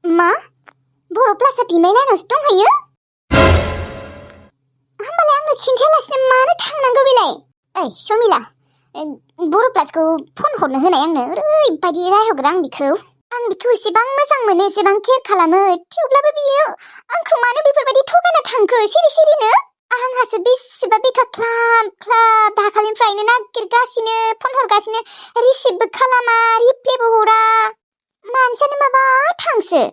मा? बर' प्लासआ बिमायलानावसो दंहैयो? होमबालाय आंनो खिन्थायालासिनो मानो थांनांगौ बेलाय? ओइ समिला, बर' प्लासखौ फन हरनो होनाय आंनो ओरैबायदि रायहरग्रा आं बिखौ एसेबां मोजां मोनो, एसेबां केयार खालामो, थेवब्लाबो बियो आंखौ मानो बेफोरबायदि थगायना थांखो सिरि-सिरिनो? आंहासो बेसेबा बिखा ख्लाब दाखालिनिफ्रायनो नागिरगासिनो, फन हरगासिनो, रिसिभबो खालामा, रिप्लायबो हरा। मानसियानो माबा थांसो।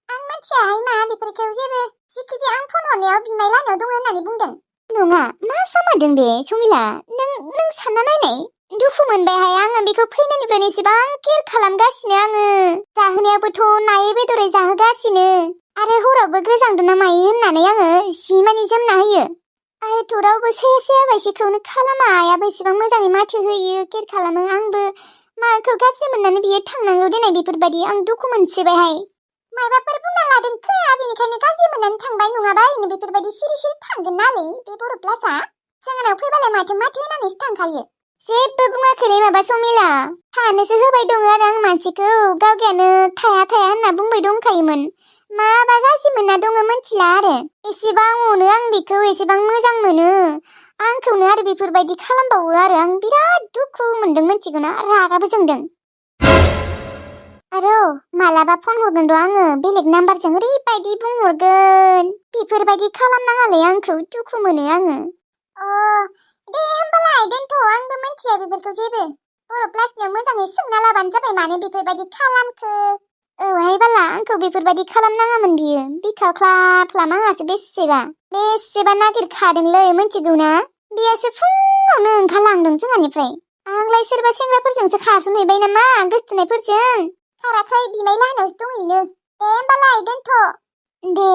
आं मिथियाहाय मा बेफोरखौ जेबो, जिखिजाया आं फन हरनायाव बिमाय लानायाव दङ होननानै बुंदों। नङा, मा जामारदों दे समिला? नों सानना नायनाय। दुखु मोनबायहाय आङो बेखौ फैनायनिफ्रायनो एसेबां केयार खालामगासिनो आङो। जाहोनायावबोथ' नायै बेदरै जाहोगासिनो। आरो हरावबो गोजांदों ना मायो होननानै आङो जि मानि जोमना होयो। आरोथ' रावबो सायाबायसिखौनो खालामा। आइयाबो एसेबां मोजाङै माथो होयो, केयार खालामो। आंबो माखौ गाज्रि मोननानै बियो थांनांगौ देनाय बेफोरबायदि आं दुखु मोनसिबायहाय। मायबाफोर बुंना लादों खोया, बेनिखायनो गाज्रि मोननानै थांबाय, नङाबा ओरैनो बेफोरबायदि सिरि-सिरि थांगोन नालै बे बर' प्लासआ। जोंनाव फैबालाय माथो होनानैसो थांखायो। जेबो बुङाखैलै माबा समिला, थानोसो होबाय दङ आरो आं मानसिखौ। गावगायानो थाया होनना बुंबाय दंखायोमोन। माबा गाज्रि मोनना दङ मिथिला आरो। एसेबां अनो आं बेखौ, एसेबां मोजां मोनो। आंखौनो आरो बेफोरबायदि खालामबावो आरो आं बिराद दुखु मोनदों मिथिगौना, रागाबो जोंदों। आरो मालाबा फन हरगोन र' आङो, बेलेग नाम्बारजों ओरैबायदि बुंहरगोन। बेफोरबायदि खालामनाङालै आंखौ, दुखु मोनो आङो। दे होमबालाय दोनथ', आंबो मिथिया बेफोरखौ जेबो। बर' प्लासनियाव मोजाङै सोंना लाबानो जाबाय मानो बेफोरबायदि खालामखो। औहाय बाला, आंखौ बेफोरबायदि खालामनाङामोन बियो। बिखा ख्लाब आंहासो बेसेबा नागिरखादोंलै मिथिगौना? बियासो फुङावनो ओंखारलांदों जोंहानिफ्राय। आंलाय सोरबा सेंग्राफोरजोंसो खारसनहैबाय नामा, गोसथोनायफोरजों। खाराखै, बिमाय लाहानावसो दंहैनो। दे होमबालाय दोनथ'। दे।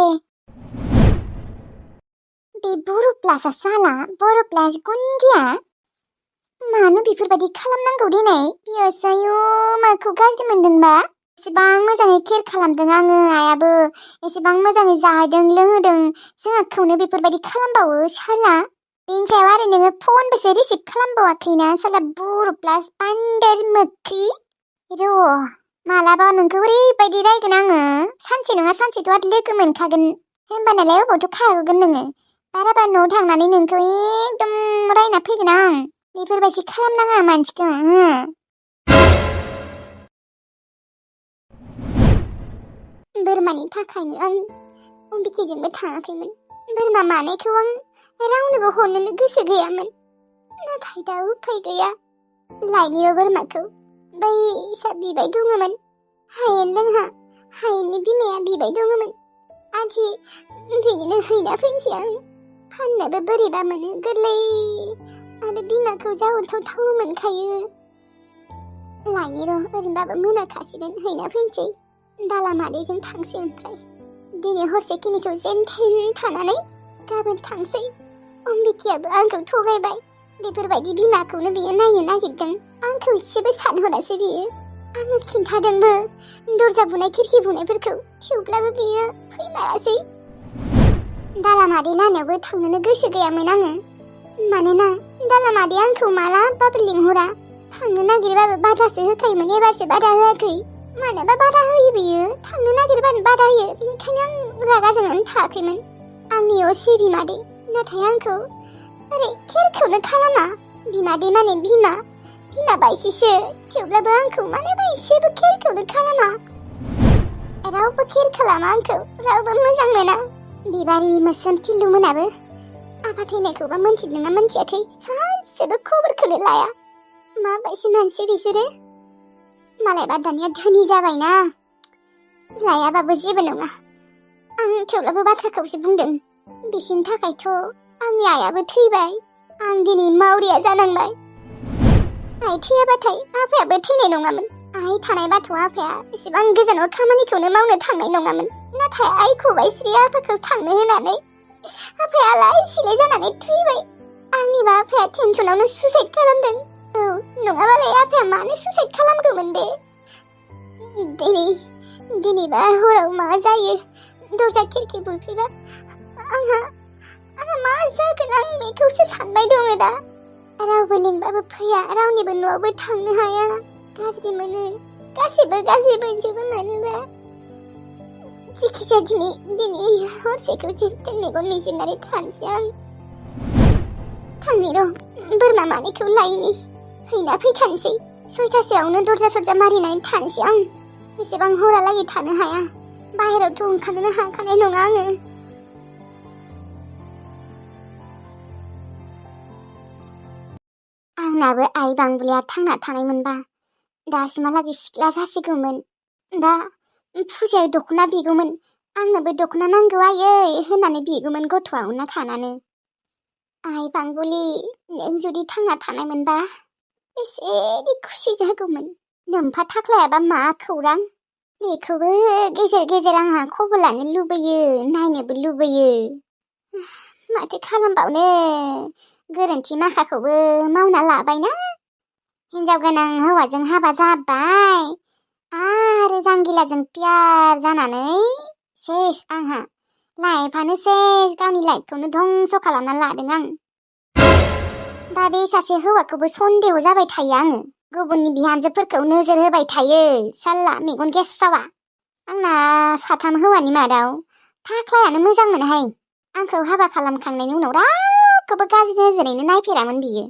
बे बर' प्लासआ साला, बर' प्लास गुन्दिया मानो बेफोरबायदि खालामनांगौ देनाय? बियोसो आयु माखौ गाज्रि मोनदोंबा? एसेबां मोजाङै केयार खालामदों आङो, आइयाबो एसेबां मोजाङै जाहोदों लोंहोदों, जोंहाखौनो बेफोरबायदि खालामबावो साला। बेनि सायाव आरो नोङो फनबोसो रिसिभ खालामबावाखैना साला बर' प्लास बान्दार मोख्रि। र' मालाबा नोंखौ ओरैबायदि रायगोन आङो, सानसे नङा सानसेथ' आरो लोगो मोनखागोन। होमबानालाय अबावथ' खारगोन नोङो? बाराबा न'आव थांनानै नोंखौ एकदम रायना फैगोन आं। बेफोरबायदि खालामनाङा मानसिखौ। बोरमानि थाखायनो आं अम्बिकेजोंबो थाङाखैमोन। बोरमा मानैखौ आं रावनोबो हरनोनो गोसो गैयामोन। नाथाय दा उफाय गैया। लायनिबो बोरमाखौ बैसा बिबाय दङमोन। हायेननि बिमाया बिबाय दङमोन। आदि बिदिनो हैना फैनोसै आं। फाननोबो बोरैबा मोनो, गोरलै आरो बिमाखौ जावथाव मोनखायो। लायनि र', ओरैनोबाबो मोनाखासिगोन, हैना फैनोसै। दालामादैजों थांसै ओमफ्राय। दिनै हरसेखिनिखौ जेनथेन थानानै गाबोन थांसै। अम्बिकायाबो आंखौ थगायबाय। बेफोरबायदि बिमाखौनो बियो नायनो नागिरदों। आंखौ इसेबो सानहरासै बियो। आङो खिन्थादोंबो दरजा बुनाय, खिरखि बुनायफोरखौ, थेवब्लाबो बियो फैमारासै। दालामादै लानायावबो थांनोनो गोसो गैयामोन आङो। मानोना दालामादै आंखौ मालाबाबो लिंहरा। थांनो नागिरबाबो बादासो होखायोमोन, एबारसो बादा होआखै। मानोबा बादा होयो बियो, थांनो नागिरबानो बादा होयो। बेनिखायनो आं रागा जोंनानै थायाखैमोन। आंनि असे बिमादै, नाथाय आंखौ ओरै केयारखौनो खालामा। बिमादै माने बिमा बायसिसो, थेवब्लाबो आंखौ मानोबा एसेबो केयारखौनो खालामा। रावबो केयार खालामा आंखौ, रावबो मोजां मोना। बिबारि मोस्रोम थिलु मोनाबो आफा थैनायखौबा मोनथिदोंना मोनथियाखै, सानसेबो खबरखौनो लाया। माबायदि मानसि बिसोरो? मालायबा दानिया धोनि जाबायना, लायाबाबो जेबो नङा। आं थेवब्लाबो बाथ्राखौसो बुंदों। बिसिनि थाखायथ' आंनि आइयाबो थैबाय, आं दिनै मावरिया जानांबाय। आइ थैयाबाथाय आफायाबो थैनाय नङामोन। आइ थानायबाथ' आफाया एसेबां गोजानाव खामानिखौनो मावनो थांनाय नङामोन। नाथाय आइ खबाइस्रि आफाखौ थांनो होनानै आफाया आलाय सिलाय जानानै थैबाय। आंनिबा आफाया टेनसनावनो सुसाइड खालामदों। औ, नङाबालाय आफाया मानो सुसाइड खालामगौमोन दे? दिनैबा हराव मा जायो? दरजा खिरखि बुफैबा आंहा मा जागोन, आं बेखौसो सानबाय दङ दा। रावबो लिंबाबो फैया, रावनिबो न'आवबो थांनो हाया। गाज्रि मोनो, गासैबो गाज्रि मोनजोबो। मानोबा जिखिजाया दिनै हरसेखौ जेनथेन मेगन मिजिबनानै थानोसै आं। थांनि र' बोरमा मानैखौ लायनि हैना फैखानोसै। 6थासोआवनो दरजा सरजा मारिनानै थानोसै आं। एसेबां हरालागै थानो हाया। बाहेरावथ' ओंखारनोनो हाखानाय नङा आङो। आंनाबो आइ बांबुलिया थांना थानायमोनबा दासिमहालागै सिख्ला जासिगौमोन। दा फुजायाव दख'ना बिगौमोन। आंनोबो दख'ना नांगौ आयै होननानै बिगौमोन गथ'आ उना खानानै। आइ बांबुलि नों जुदि थांना थानायमोनबा बेसे खुसि जागौमोन। नोम्फा थाख्लायाबा मा खौरां? बेखौबो गेजेर गेजेर आंहा खबर लानो लुबैयो, नायनोबो लुबैयो। माथो खालामबावनो, गोरोन्थि माखाखौबो मावना लाबायना। हिनजाव गोनां हौवाजों हाबा जाबाय आरो जांगिलाजों प्यार जानानै सेस आंहा लाइफआनो सेस गावनि लाइफखौनो धंस' खालामना लादों आं। दा बे सासे हौवाखौबो सन्देह जाबाय थायो आङो। गुबुननि बिहामजोफोरखौ नोजोर होबाय थायो साल्ला मेगन गेसावा। आंना 3 हौवानि मादाव थाख्लायानो मोजां मोनहाय। आंखौ हाबा खालामखांनायनि उनाव रावखौबो गाज्रि नोजोरैनो नायफेरामोन बियो।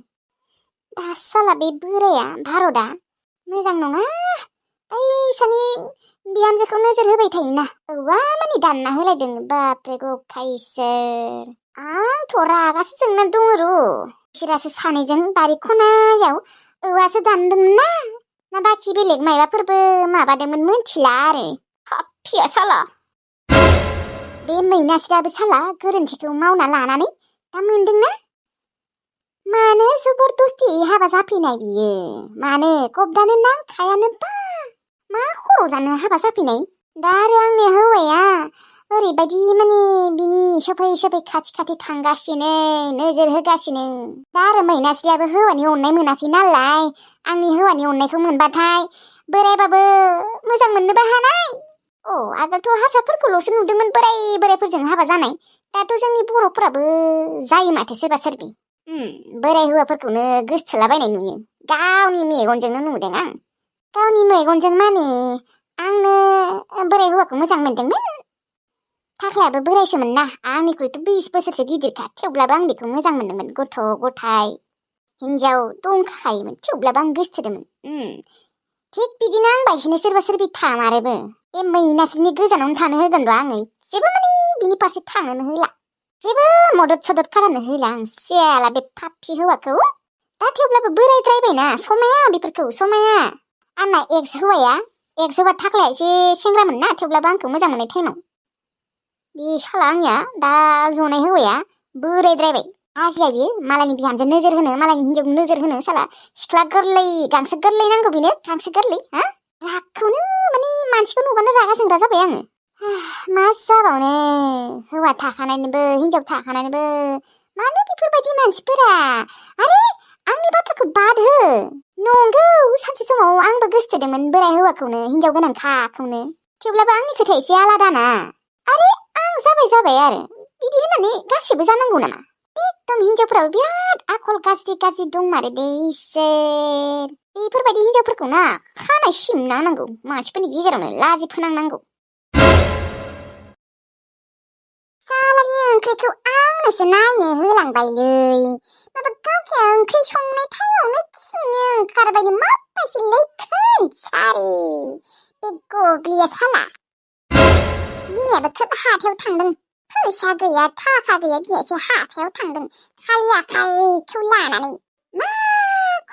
दा साला बे बोराया भारतआ मोजां नङा। बैसानि बिहामजोखौ नोजोर होबाय थायोना औवा मानि दानना होलायदों। बाप्रे गखायसोर, आंथ' रागासो जोंना दङ र'। बिसोरासो सानैजों बारि खनायाव औवासो दानदोंमोन ना बाखि बेलेग मायबाफोरबो माबादोंमोन मोनथिला आरो। खाफिया साला बे मैनास्रियाबो साला गोरोन्थिखौ मावना लानानै दा मोनदोंना। मानो जबरदस्ति हाबा जाफैनाय बियो? मानो गबदानो नांखायानोबा मा खर' जानो हाबा जाफैनाय? दा आरो आंनि हौवाया ओरैबायदि माने बिनि सफै खाथि थांगासिनो, नोजोर होगासिनो। दा आरो मैनास्रियाबो हौवानि अननाय मोनाखै नालाय, आंनि हौवानि अननायखौ मोनबाथाय बोरायबाबो मोजां मोननोबो हानाय। आगोलथ' हारसाफोरखौल'सो नुदोंमोन बोरायफोरजों हाबा जानाय। दाथ' जोंनि बर'फोराबो जायो माथो सोरबा सोरबि। बोराय हौवाफोरखौनो गोसथोलाबायनाय नुयो। गावनि मेगनजोंनो नुदों आं। गावनि मेगनजों माने आंनो बोराय हौवाखौ मोजां मोनदोंमोन। थाख्लायाबो बोरायसोमोन ना, आंनिख्रुइथ' 20 बोसोरसो गिदिरखा। थेवब्लाबो आं बेखौ मोजां मोनदोंमोन। गथ' गथाय हिनजाव दंखायोमोन, थेवब्लाबो आं गोसथोदोंमोन। थिग बिदिनो आं बायसिनो सोरबा सोरबि थामारोबो। बे मैनास्रिनि गोजानावनो थानो होगोन र' आङो। जेबो माने बिनि फारसे थांनोनो होला, जेबो मदद सदद खालामनो होला आं सियाला बे फाफि हौवाखौ। दा थेवब्लाबो बोरायद्रायबायना, समाया बेफोरखौ समाया। आंना एक्स हौवा थाख्लाया एसे सेंग्रामोन ना, थेवब्लाबो आंखौ मोजां मोननाय टाइमाव। बे साला आंनिया दा जनाय हौवाया बोरायद्रायबाय। आजिया बियो मालायनि बिहामजो नोजोर होनो, मालायनि हिनजाव नोजोर होनो। साला सिख्ला गोरलै, गांसो गोरलै नांगौ बेनो, गांसो गोरलै। रागखौनो माने मानसिखौ नुबानो रागा जोंग्रा जाबाय आङो। मा जाबावनो, हौवा थाखानायनोबो हिनजाव थाखानायनोबो मानो बेफोरबायदि मानसिफोरा। आरे आंनि बाथ्राखौ बाद हो। नंगौ, सानसे समाव आंबो गोसथोदोंमोन बोराय हौवाखौनो, हिनजाव गोनांखाखौनो। थेवब्लाबो आंनि खोथाया एसे आलादाना। आरे आं जाबाय आरो बिदि होननानै गासिबो जानांगौ नामा? एकदम हिनजावफोराबो बिराद आखल गाज्रि दंमारो दे इसोर। बेफोरबायदि हिनजावफोरखौ ना खानाय सिनना होनांगौ, मानसिफोरनि गेजेरावनो लाजि फोनांनांगौ। सालानि ओंख्रिखौ आंनोसो नायनो होलांबायलै। माबा गावखि ओंख्रि संनाय टाइमावनो खिनो ओंखारबाय माबायदिलै खोनसारि बे गग्लिया साला। बिमायाबो खोब हाथायाव थांदों। फैसा गैया, थाखा गैया, बियासो हाथायाव थांदों खालि आखाइखौ लानानै। मा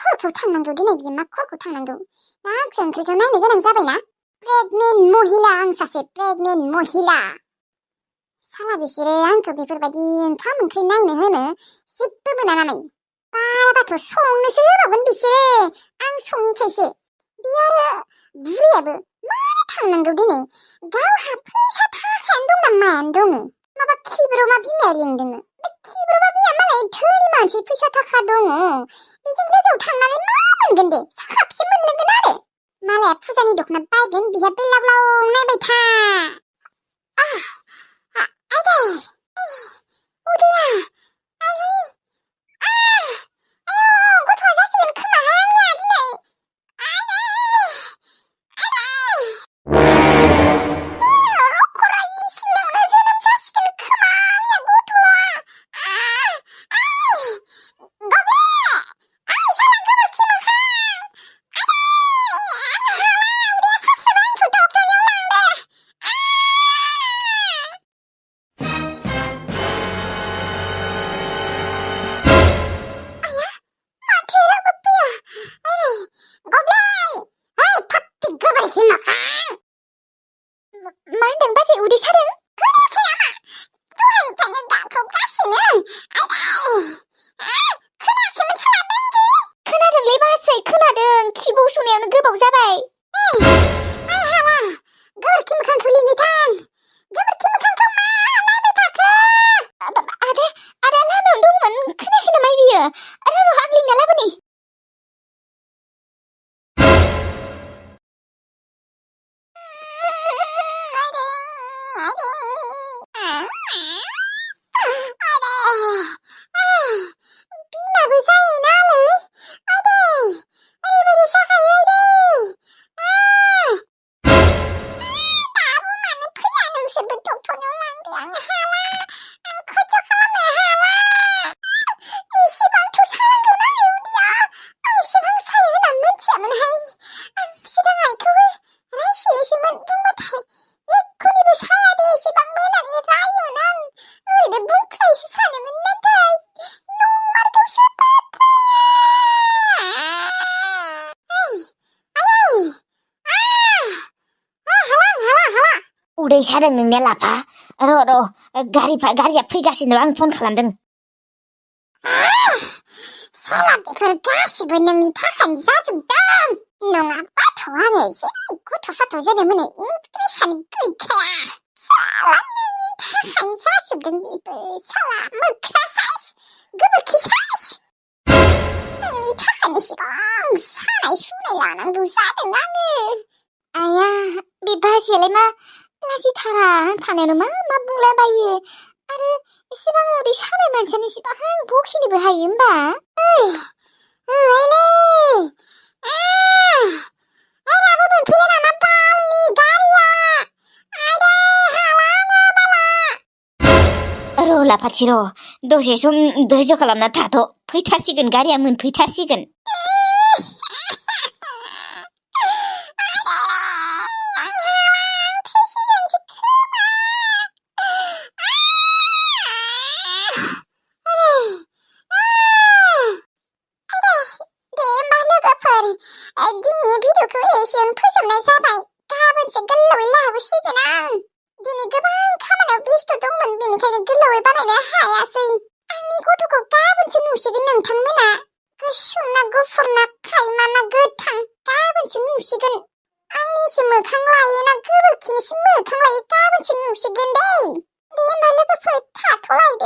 खरखौ थांनांगौ दिनै बियो, मा खरखौ थांनांगौ? दा आंसो ओंख्रिखौ नायनो गोनां जाबायना। प्रेगनेन्ट महिला, आं सासे प्रेगनेन्ट महिला। साला बिसोरो आंखौ बेफोरबायदि ओंखाम ओंख्रि नायनो होनो जेबो मोना नालाय। बाराबाथ' संनोसो होबावगोन बिसोरो, आं सङिखायसो। बे आरो बुरैयाबो मानो थांनांगौ दिनै? गावहा फैसा थाखायानो दं ना मायानो दङ? माबा खिब्रमा बिमाया लिंदोंनो। बे खिब्रमा बिमाया मालाय धोनि मानसि, फैसा थाखा दङ। बेजों लोगोआव थांनानै मा मोनगोन दे? साखापसे मोनलोंगोन आरो। मालाया फुजानि दख'ना बायगोन, बिहा बेलाव लाव नायबाय था। आयदै उदैया, आयै आयौ गथ'आ जासिगोन खोमाहाय आंनिया दिनै। आयदै रख'रायो 우리 사랑? 그냥 나고 가시는 그나저는 참아 맹기 그날은 레바스의 그날은 기보수네는 그보 잡아이 하와 그걸 김хан 돌리니까 그걸 김хан 그만 나비 다그 아래 라면 동문 그네 마이비여 아래로 하글링나 라보니 우리 사랑은 내라봐. 가리야 프리가시는 왕폰 칼람등. 사람들 가시고 능이 다한 자중다. 농 아빠 좋아하지. 고토사 도전에문에 인트리하는 끄이케야. 사람능이 다한 자중등 입을 사람은 크라사이스. 그거 기사이스. 능이 다한 시방 사나이 수레라는 루사등 나는. 아야 미바지레마 라지 타라 타네는 마블라바이에 아르 시방 우리 샤네 만찬이 시방 보키니 베하이음바 왜래 라부분 피레나마 빨리 가리야 아래 하와나 발라 라파치로 도시 좀 늦어갈람나 타도 프이타식은 가리야문 프이타식은 네 말레그 풀 다 돌아이드